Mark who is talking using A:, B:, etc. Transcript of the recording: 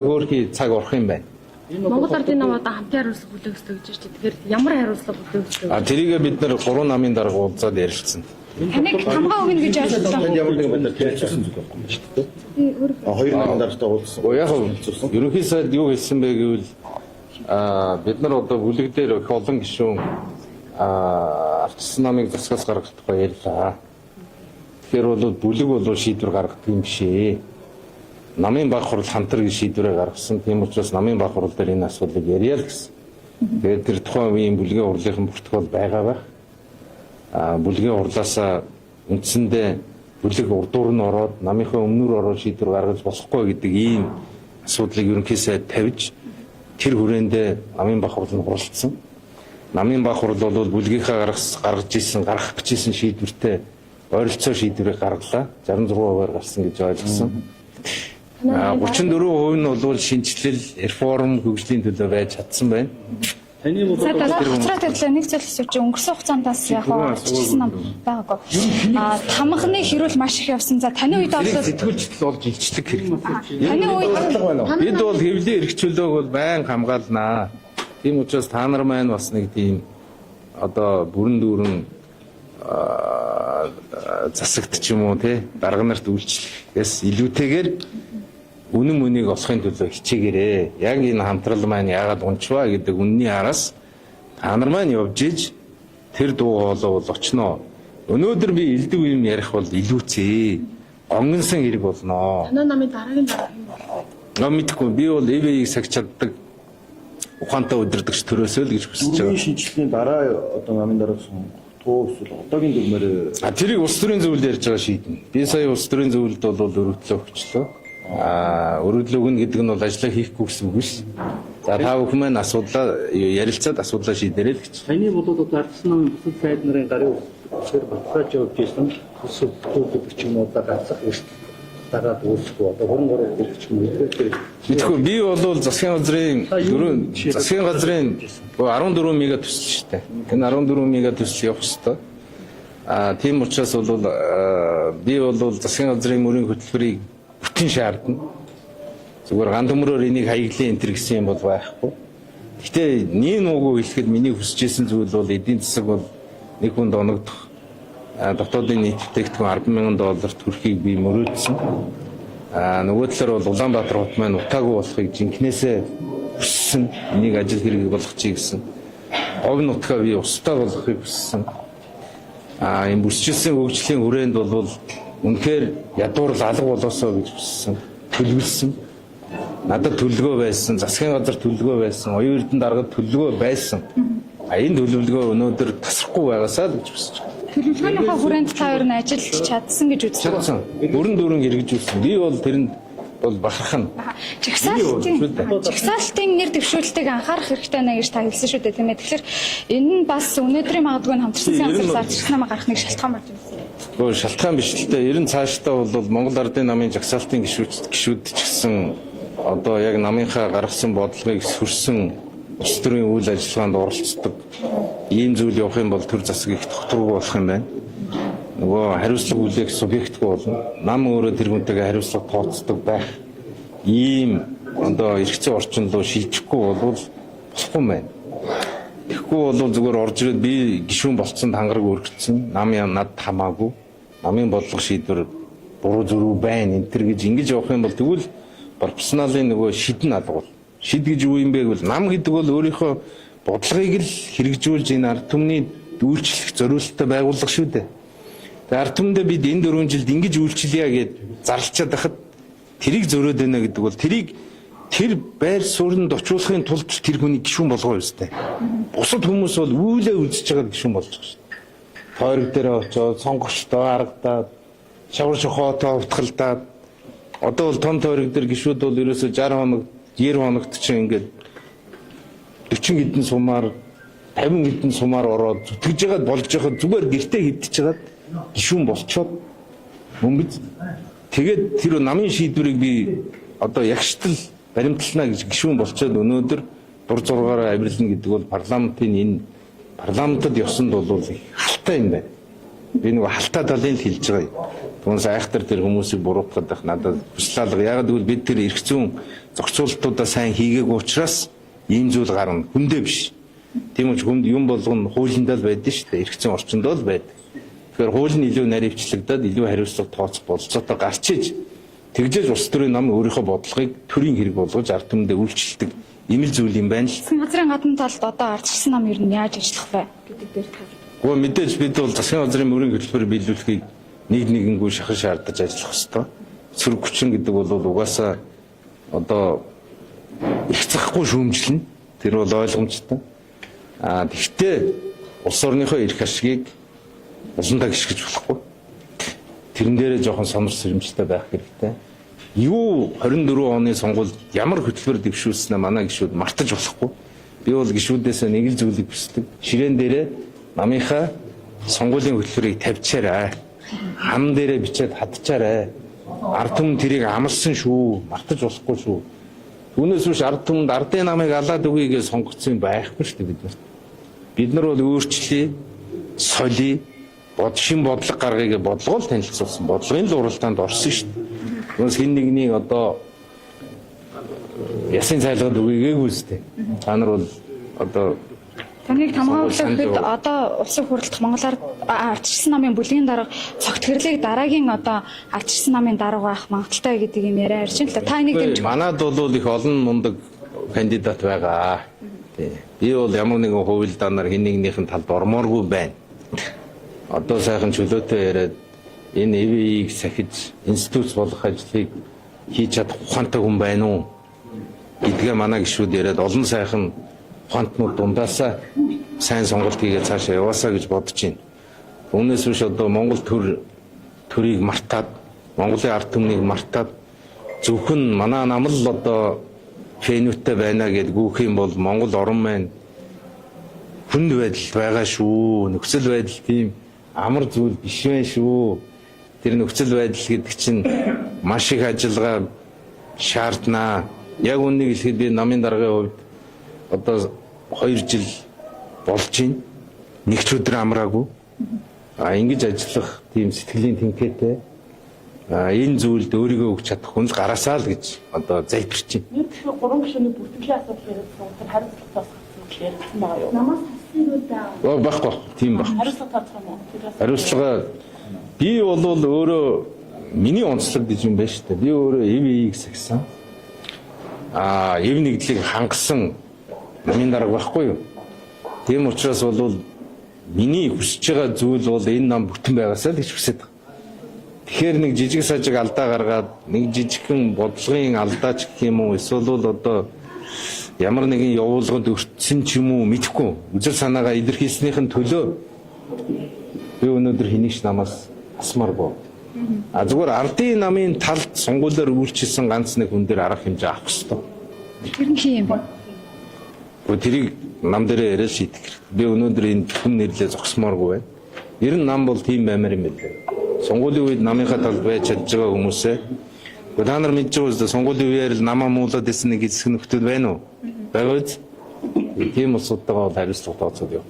A: Өөрхий цаг орох юм байна.
B: Монгол Ардын намууд хамтын хариуцлага бүлээгсдэг гэж байна. Тэгэхээр ямар хариуцлага бүлээгсдэг?
A: Тэрийг бид нар 3 намын дарга уулзаад ярилцсан.
C: Таныг хамгаа өгнө гэж ойлголоо.
D: Ямар нэгэн байдлаар хэлчихсэн зүйл байхгүй юм шүү дээ. Хоёр намын даргатай уулзсан.
A: Яг ерөнхий сайд юу хэлсэн бэ гэвэл бид нар одоо бүлэг дээр их олон гишүүн ардчилсан намыг засгаас гаргах тухай ярьлаа. Тэгэхээр бол бүлэг бол шийдвэр гаргадаг юм биш ээ. Намын баг хурал хамтраг шийдвэрээ гаргасан. Тийм учраас намын баг хурал дээр энэ асуудлыг ярья л гэсэн. Тэгээд тэр тухайн үеийн бүлгийн хурлын протокол байгаа байх. Бүлгийн хурлаасаа үндсэндээ бүлэг урдуур нь ороод намынхаа өмнөр ороод шийдвэр гаргаж болохгүй гэдэг ийм асуудлыг ерөнхий сайд тавьж тэр хүрээндээ намын баг хурал нь хуралдсан. Намын баг хурал бол бүлгийнхаа гаргаж ирсэн, гаргах гэж ирсэн шийдвэртэй ойролцоо шийдвэрийг гаргалаа. 66% гарсан гэж ойлгосон. 34% нь бол шинжилэл, реформ, хөгжлийн төлөө байж чадсан байна.
C: Таны бодлоор хоцроо төрлөө нэг зүйл асууж өнгөрсөн хугацаандаас яг ардчилсан нам байгаагүй. Тамхины хэрүүл маш их явсан. За таны үед бол
A: сэтгүүлчдэл болж илчлэг хэрэг.
C: таны үед
A: Бид бол хэвлэлийн эрх чөлөөг бол байн хамгаалнаа. Тийм учраас та нар маань бас нэг тийм одоо бүрэн дүүрэн засагт ч юм уу те дарга нарт үйлчлэхээс илүүтэйгээр үнэн мөнийг олохын төлөө хичээгээрээ. Яг энэ хамтрал маань яагаад унчваа гэдэг үнний араас та нар маань явж иж тэр дуу хоолой бол очноо. Өнөөдөр би элдв юм ярих бол илүүцээ. Гонгонсон хэрэг болноо.
B: Танай намын дараагийн дарга юм.
A: Мэдхгүй би бол ЭВ-ийг сагч чаддаг ухаантай удирдагч төрөөсөө л гэж хүсэж байгаа.
D: Үүний шинжилгээний дараа одоо намын дараагсан туу эсвэл одоогийн дүгмээр
A: Тэрийг улс төрийн зөвлөлд ярьж байгаа шийднэ. Би сая улс төрийн зөвлөлд бол өргөдлөө өгчлөө. Өргөдлөө өгнө гэдэг нь бол ажлаа хийхгүй гэсэн үг биш. За та бүхэн маань асуудлаа ярилцаад асуудлаа шийдээрэй л гэж.
E: Таны бодлоор ардсан намын бусад сайд нарын гарын үсгээр баталгааж явж ирсэн төсөв төвлөрөх ч юм уу гацах эрт дагаад үүсэхгүй одоо хөрөн гороо ирэх ч юм уу
A: Мэдхгүй би бол засгийн газрын 14 мега төсөл шүү дээ. Энэ 14 мега төсөл явах ёстой. Тийм учраас бол би бол засгийн газрын мөрийн хөтөлбөрийг бүтэн шаардна. Зүгээр ган төмрөөр энийг хаяглын энтер гэсэн юм бол байхгүй. Гэтэ нэг нуугүй хэлэхэд миний хүсэжсэн зүйл бол эдийн засаг бол нэг хүнд оногдох дотоодын нийт бүтээгдэхүүн $10,000 төрхийг би мөрөөдсөн. Нөгөө талаар бол Улаанбаатар хот маань утаагүй болохыг жинкнээсээ хүссэн. Энийг ажил хэрэг болгочихъя гэсэн. Говь нутгаа би устдаа болгохыг хүссэн. Энэ бүсчилсэн хөгжлийн хүрээнд бол үнэхээр ядуурл алга болоосоо гэж хүссэн. Төлөвлөсөн. Надад төлөвлөгөө байсан, засгийн газар төлөвлөгөө байсан, оюун эрдэнэ даргад төлөвлөгөө байсан. Энэ төлөвлөгөө өнөөдөр тасрахгүй байгаасаа л гэж хүсэж байна.
C: төлөвлөгөөнийхөө хүрээнд та хоёр нь ажиллаж чадсан гэж үздэг.
A: Чадсан. Бүрэн дүүрэн хэрэгжүүлсэн. Би бол тэрэнд бол бахархан.
C: Жагсаалтын нэр дэвшүүлэлтийг анхаарах хэрэгтэй нэ гэж та хэлсэн шүү дээ тийм ээ. Тэгэхээр энэ нь бас өнөөдрийн магадгүй хамтарсан сансар ардчилсан намаа гарах нэг шалтгаан болж байна.
A: Гэхдээ шалтгаан биш л дээ. Ер нь цаашдаа бол Монгол Ардын намын жагсаалтын гишүүд ч гэсэн одоо яг намынхаа гаргасан бодлогыг сүрсэн улс төрийн үйл ажиллагаанд оролцдог ийм зүйл явах юм бол төр засаг их тогтворгүй болох юм байна. Нөгөө хариуцлага хүлээх субъектгүй болно. Нам өөрөө тэр хүнтэйгээ хариуцлага тооцдог байх ийм одоо эрхцээ орчин руу шилжихгүй бол болохгүй байна. Тэгэхгүй бол зүгээр орж ирээд би гишүүн болцсонд хангараг өргөцсөн. Нам над хамаагүй. Намын бодлого шийдвэр буруу зүрүү байна. Энэ төр гэж ингэж явах юм бол тэгвэл профессионалын нөгөө шидэн алгуул. Шид гэж юу юм бэ гэвэл нам гэдэг бол өөрийнхөө бодлогыг л хэрэгжүүлж энэ ард түмний үйлчлэх зориулалттай байгууллага шүү дээ. Тэгээ ард түмэндээ бид энэ 4 жилд ингэж үйлчлэе гэж зарлчаад байхад тэрийг зөрөөд байна гэдэг бол тэр байр суурьнд очиулахын тулд тэр хүний гишүүн болгоо ёстой. Бусад хүмүүс бол үйлээ үзэж байгаа гишүүн болж байгаа шүү дээ. Тойрог дээр очоод сонгогчтой харагдаад шавар шохоотоо утгалдаад одоо бол том тойрог дээр гишүүд бол ерөөсө 60 хоног 90 хоногт чинь ингээд 40 хэдэн сумаар 50 хэдэн сумаар ороод зүтгэж яагаад болж байгаа зүгээр гэртээ хидэж чагаад гишүүн болчоод мөн биз. Тэгээд тэр намын шийдвэрийг би одоо ягштал баримтлана гэж гишүүн болчоод өнөөдөр дур зургаараа авирлна гэдэг бол парламентын энэ парламентод явсанд бол халтай юм байна. Би нэг халтаа талын хэлж байгаа юм. Түүнээс айхтар тэр хүмүүсийг буруутгах байх надад хүслaalга. Яг гэвэл бид тэр эрх зүйн зохицуулалтуудаа сайн хийгээгүй учраас ийм зүйл гарна. Хүндээ биш. Тийм учраас хүнд юм болгоно хуулиндаа л байдаг шүү дээ. Эрх зүйн орчинд л байдаг. Тэгэхээр хууль нь илүү наривчлагдаад илүү хариуцлага тооцох болцоотой гарч иж тэгжээж улс төрийн нам өөрийнхөө бодлогыг төрийн хэрэг болгож ард түмэндээ үйлчлдэг ийм л зүйл юм байна л.
C: Засгийн газрын гадна талд одоо ардчилсан нам ер нь яаж ажиллах вэ гэдэг дээр тал.
A: Гэхдээ мэдээж бид бол засгийн газрын мөрийн хөтөлбөр биелүүлэхийг нэг нэгэнгүй шахаж шаардаж ажиллах ёстой. Цэрэг хүчин гэдэг бол угаасаа одоо их захгүй шүүмжлэн тэр бол ойлгомжтой. Тэгвэл улс орныхоо эрх ашгийг улсандаа гიშгэж болохгүй. Тэрэн дээрээ жоохон сонор сэрэмжтэй байх хэрэгтэй. Юу 24 оны сонгуульд ямар хөтөлбөр дэвшүүлснэ манай гишүүд мартаж болохгүй. Би бол гишүүдээс нэг л зүйлийг хүсдэг. Ширээн дээрээ намынхаа сонгуулийн хөтөлбөрийг тавьчаарай. Хам дээрээ бичээд хадчаарай. Ард түмэн тэрийг амлсан шүү. Мартаж болохгүй шүү. Түүнээс биш ард түмэнд ардын намыг алаад өгье гэж сонгогдсон байхгүй шүү дээ бид нар. Бид нар бол өөрчлөе, солио, шин бодлого гаргая гэж бодлого л танилцуулсан. Бодлогын л уралдаанд орсон шүү дээ. Түүнээс хин нэгний одоо ясын цайлгад өгьегээгүй үстэй. Та нар бол одоо
C: Таныг хамгаалахад одоо улсын хурлдах Монголоор ардчилсан намын бүлгийн дарга цогтгөрлийг дараагийн одоо ардчилсан намын дарга байх магадaltaй гэдэг юм яриа ирж байна л да. Та энийг дэмжих.
A: Манайд бол их олон мундаг кандидат байгаа. Би бол ямар нэгэн хувилдаанаар хин нэгнийхэн талд ормооргүй байна. Одоо сайхан чөлөөтэй яриад энэ ЭВИ-ийг сахиж институт болох ажлыг хийж чадах ухаантай хүн байна уу гэдгээ манай гишүүд яриад олон сайхан ухаантнууд дундаасаа сайн сонголт хийгээд цаашаа яваасаа гэж бодож байна. Үүнээс биш одоо Монгол төрийг мартаад, Монголын ард түмнийг мартаад зөвхөн манай нам л одоо фэнүүтэй байна гэд гүөх юм бол Монгол орн маань хүнд байдал байгаа шүү. Нөхцөл байдал тийм амар зүйл биш вэ шүү. Тэр нөхцөл байдал гэдэг чинь маш их ажиллагаа шаарднаа. Яг үнийг хэлэхэд би намын даргын хувьд одоо 2 жил болж байна. Нэг ч өдөр амраагүй. Ингэж ажиллах тийм сэтгэлийн тэнхээтэй. Энэ зүйлд өөрийгөө өгч чадах хүн л гараасаа л гэж одоо залбирч байна.
F: Нэг 3 гишүүний бүртгэлийн асуудал яриадсан тэр хариуцлагатаас гарсан ярьсан байгаа юу? Намаас асуугаа.
A: Баггүй. Тийм баг.
F: Хариуцлага тооцох юм уу?
A: Хариуцлага би бол өөрөө миний онцлог гэж юм байна шүү дээ. Би өөрөө ЭВИ-ийг сахисан. ЭВ нэгдлийг хангасан намын дарга байхгүй юу? Тийм учраас бол миний хүсэж байгаа зүйл бол энэ нам бүтэн байгаасаа л гэж хүсэж байгаа. Тэгэхээр нэг жижиг сажиг алдаа гаргаад нэг жижигхэн бодлогын алдаач гэх юм уу эсвэл одоо ямар нэгэн явуулгад өртсөн ч юм уу мэдэхгүй үзэл санаагаа илэрхийлснийхэн төлөө би өнөөдөр хинийч намаас асмааргүй. Зүгээр ардын намын талд сонгуулиар үйлчилсэн ганц нэг хүн дээр арга хэмжээ авах хэрэгтэй.
C: Ерөнхий юм байна.
A: Тэрийг нам дээрээ яриад шийдэх хэрэгтэй. Би өнөөдөр энэ хүн нэрлээ зогсмооргүй байна. Ер нь нам бол тийм баймаар юм байна. Сонгуулийн үед намынхаа талд байж чадж байгаа хүмүүсээ та нар мэдж байгаа үстэй сонгуулийн үеэр л намаа муулаад исэн нэг хэсэг нөхдөд байна уу? Байгаа үз? Тийм улсуудтайгаа хариуцлага тооцоод явах.